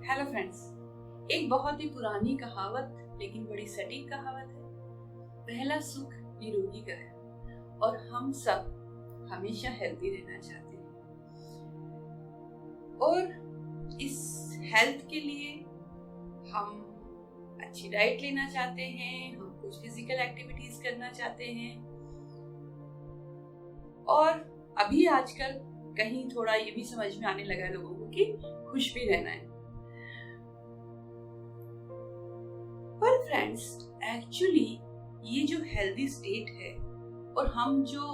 Hello friends, एक बहुत ही पुरानी कहावत लेकिन बड़ी सटीक कहावत है। पहला सुख निरोगी का है और हम सब हमेशा हेल्दी रहना चाहते हैं और इस हेल्थ के लिए हम अच्छी डाइट लेना चाहते हैं, हम कुछ फिजिकल एक्टिविटीज करना चाहते हैं और अभी आजकल कहीं थोड़ा ये भी समझ में आने लगा है लोगों को कि खुश भी रहना है। पर फ्रेंड्स, एक्चुअली ये जो हेल्दी स्टेट है और हम जो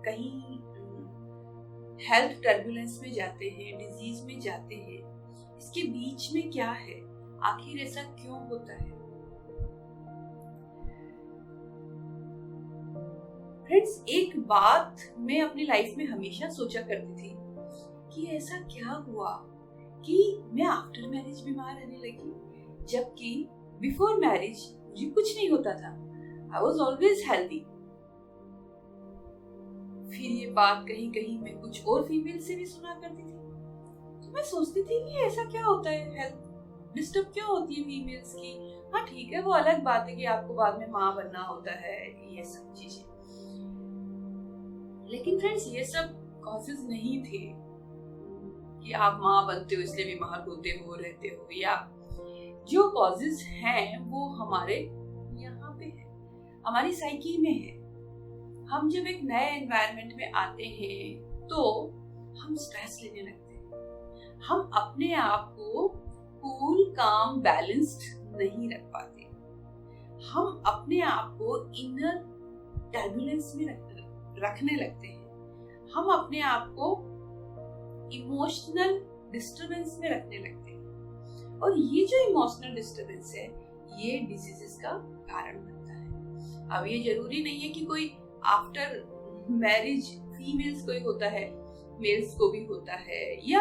कहीं हेल्थ टर्बुलेंस में जाते हैं, डिजीज में जाते हैं, इसके बीच में क्या है? आखिर ऐसा क्यों होता है? फ्रेंड्स, एक बात मैं अपनी लाइफ में हमेशा सोचा करती थी कि ऐसा क्या हुआ कि मैं आफ्टर मैरिज बीमार रहने लगी, जबकि बिफोर मैरिज मुझे कुछ नहीं होता था। I was always healthy. फिर ये बात कहीं कहीं मैं कुछ और फीमेल से भी सुना करती थी, तो मैं सोचती थी कि ऐसा क्या होता है, हेल्थ डिस्टर्ब क्यों होती है फीमेल्स की। हाँ ठीक है, वो अलग बात है कि आपको बाद में माँ बनना होता है, ये सब चीजें, लेकिन फ्रेंड्स ये सब कॉजेज नहीं थे कि आप माँ बनते हो इसलिए बीमार होते हो, रहते हो, या जो कॉजेज हैं वो हमारे यहाँ पे है, हमारी साइकी में है। हम जब एक नए एनवायरनमेंट में आते हैं तो हम स्ट्रेस लेने लगते हैं, हम अपने आप को कूल, काम, बैलेंस्ड नहीं रख पाते, हम अपने आप को इनर टर्बुलेंस में रखने लगते हैं, हम अपने आप को इमोशनल डिस्टर्बेंस में रखने लगते हैं और ये जो इमोशनल डिस्टर्बेंस है ये डिजीजेस का कारण बनता है। अब ये जरूरी नहीं है कि कोई आफ्टर मैरिज फीमेल्स को ही होता है, मेल्स को भी होता है, या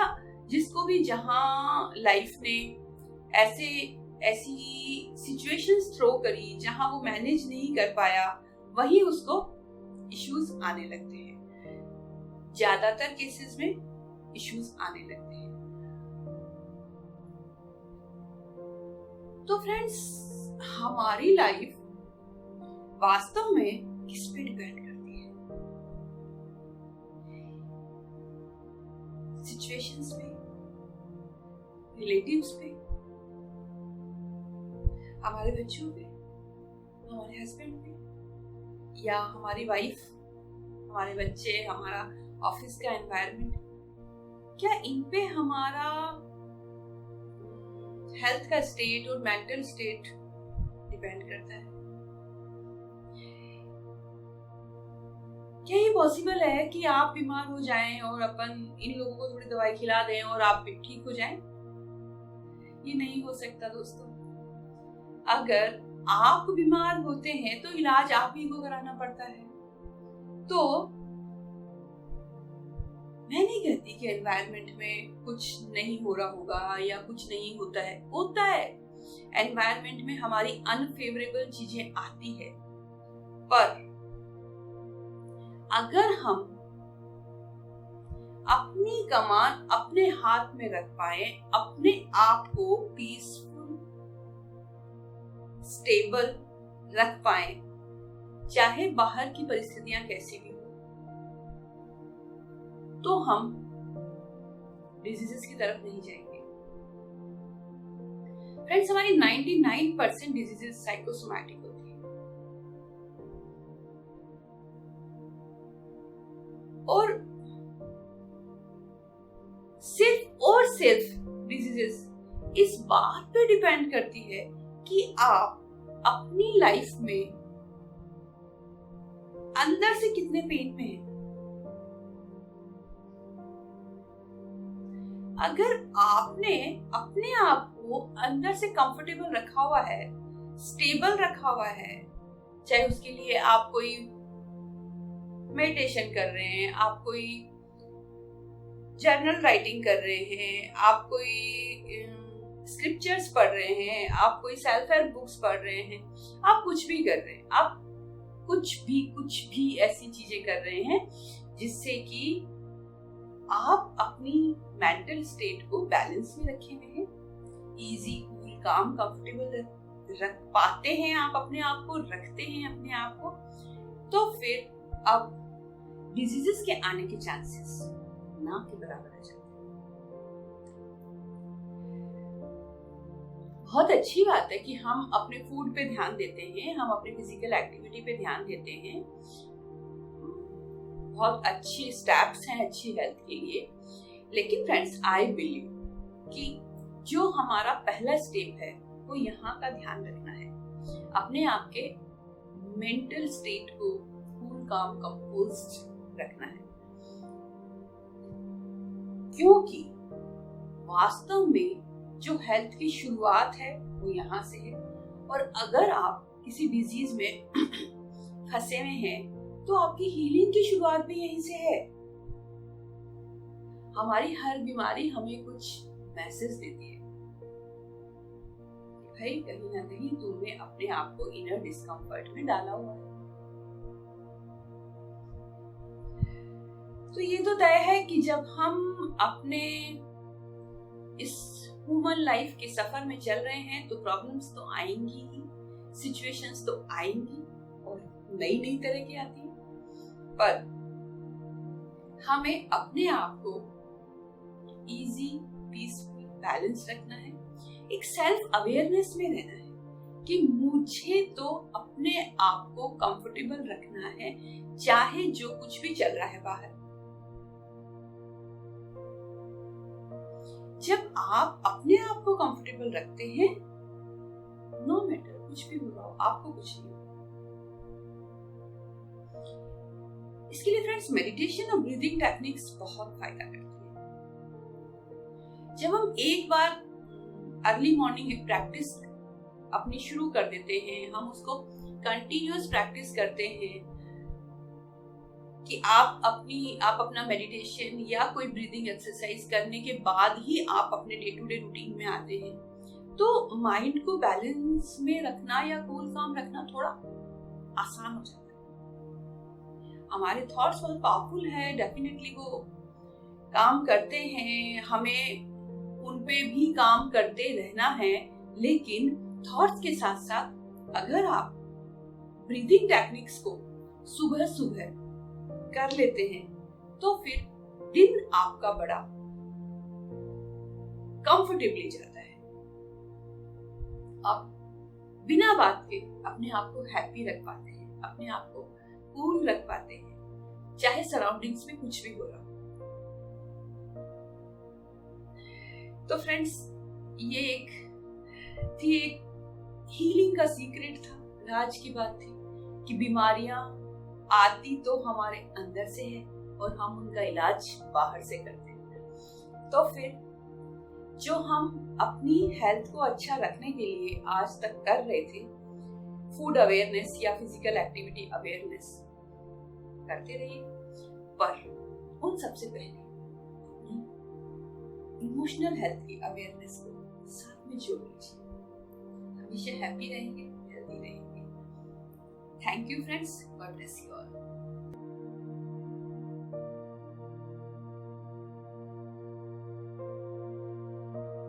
जिसको भी जहाँ लाइफ ने ऐसी सिचुएशंस थ्रो करी जहाँ वो मैनेज नहीं कर पाया, वही उसको इश्यूज आने लगते हैं। ज्यादातर केसेस में इश्यूज आने लगते हैं। तो फ्रेंड्स, हमारी लाइफ वास्तव में किस पे डिपेंड करती है? सिचुएशंस पे, रिलेटिव्स पे, हमारे बच्चों पे, हमारे हस्बैंड पे, या हमारी वाइफ, हमारे बच्चे, हमारा ऑफिस का एनवायरनमेंट, क्या इन पे हमारा हेल्थ का स्टेट और मेंटल स्टेट डिपेंड करता है? क्या ये पॉसिबल है कि आप बीमार हो जाएं और अपन इन लोगों को थोड़ी दवाई खिला दें और आप भी ठीक हो जाएं? ये नहीं हो सकता दोस्तों। अगर आप बीमार होते हैं तो इलाज आप ही को कराना पड़ता है। तो मैं नहीं कहती कि एनवायरनमेंट में कुछ नहीं हो रहा होगा या कुछ नहीं होता है, होता है। एनवायरनमेंट में हमारी अनफेवरेबल चीजें आती है, पर अगर हम अपनी कमान अपने हाथ में रख पाए, अपने आप को पीसफुल, स्टेबल रख पाए, चाहे बाहर की परिस्थितियां कैसी भी, तो हम डिजीजेस की तरफ नहीं जाएंगे। फ्रेंड्स, हमारी 99% डिजीजेस साइकोसोमैटिक होती है और सिर्फ डिजीजेस इस बात पे डिपेंड करती है कि आप अपनी लाइफ में अंदर से कितने पेन में हैं। अगर आपने अपने आप को अंदर से कंफर्टेबल रखा हुआ है, स्टेबल रखा हुआ है, चाहे उसके लिए आप कोई मेडिटेशन कर रहे हैं, आप कोई जर्नल राइटिंग कर रहे हैं, आप कोई स्क्रिप्चर्स पढ़ रहे हैं, आप कोई सेल्फ हेल्प बुक्स पढ़ रहे हैं, आप कुछ भी कर रहे हैं, आप कुछ भी ऐसी चीजें कर रहे हैं जिससे कि आप अपनी मेंटल स्टेट को बैलेंस में रखे हुए हैं, इजी, कूल, काम, कंफर्टेबल रख पाते हैं आप अपने आप को, रखते हैं अपने आप को, तो फिर अब डिजीजेस के आने के चांसेस ना के बराबर आ जाते हैं। बहुत अच्छी बात है कि हम अपने फूड पे ध्यान देते हैं, हम अपनी फिजिकल एक्टिविटी पे ध्यान देते हैं, बहुत अच्छी स्टेप्स हैं अच्छी हेल्थ के लिए। लेकिन फ्रेंड्स, आई बिलीव कि जो हमारा पहला स्टेप है वो यहाँ का ध्यान रखना है, अपने आप के मेंटल स्टेट को कूल, काम, कंपोज्ड रखना है, क्योंकि वास्तव में जो हेल्थ की शुरुआत है वो यहाँ से है। और अगर आप किसी डिजीज में फंसे हुए हैं तो आपकी हीलिंग की शुरुआत भी यहीं से है। हमारी हर बीमारी हमें कुछ मैसेज देती है, भाई कहीं ना कहीं तुमने अपने आप को इनर डिस्कम्फर्ट में डाला हुआ है। तो ये तो तय है कि जब हम अपने इस ह्यूमन लाइफ के सफर में चल रहे हैं तो प्रॉब्लम्स तो आएंगी ही, सिचुएशंस तो आएंगी और नई नई तरह की आती है, पर हमें अपने आप को इजी, पीसफुल, बैलेंस रखना है, एक सेल्फ अवेयरनेस में रहना है कि मुझे तो अपने आप को कंफर्टेबल रखना है, चाहे जो कुछ भी चल रहा है बाहर। जब आप अपने आप को कंफर्टेबल रखते हैं, नो मैटर कुछ भी हो रहा हो, आपको कुछ नहीं। इसके लिए फ्रेंड्स मेडिटेशन और ब्रीदिंग टेक्निक्स बहुत फायदा करती है। जब हम एक बार अर्ली मॉर्निंग एक प्रैक्टिस अपनी शुरू कर देते हैं, हम उसको कंटिन्यूअस प्रैक्टिस करते हैं कि आप अपना मेडिटेशन या कोई ब्रीदिंग एक्सरसाइज करने के बाद ही आप अपने डे टू डे रूटीन में आते हैं, तो माइंड को बैलेंस में रखना या कूल काम रखना थोड़ा आसान हो जाता है। हमारे थॉट्स बहुत पावरफुल है, डेफिनेटली वो काम करते हैं, हमें उन पे भी काम करते रहना है, लेकिन थॉट्स के साथ साथ अगर आप ब्रीदिंग टेक्निक्स को सुबह सुबह कर लेते हैं तो फिर दिन आपका बड़ा कंफर्टेबली जाता है। आप बिना बात के अपने आप को हैप्पी रख पाते हैं, अपने आप को कूल रख पाते हैं, चाहे सराउंडिंग्स में कुछ भी हो रहा हो। तो फ्रेंड्स, ये एक हीलिंग का सीक्रेट था, राज की बात थी कि बीमारियां आती तो हमारे अंदर से है और हम उनका इलाज बाहर से करते हैं। तो फिर जो हम अपनी हेल्थ को अच्छा रखने के लिए आज तक कर रहे थे, फूड अवेयरनेस या फिजिकल एक्टिविटी अवेयरनेस करते रहिए, पर उन सबसे पहले इमोशनल हेल्थ की अवेयरनेस को साथ में जोड़ लीजिए। हमेशा हैप्पी रहेंगे, हेल्दी रहेंगे। Thank you friends, God bless you all.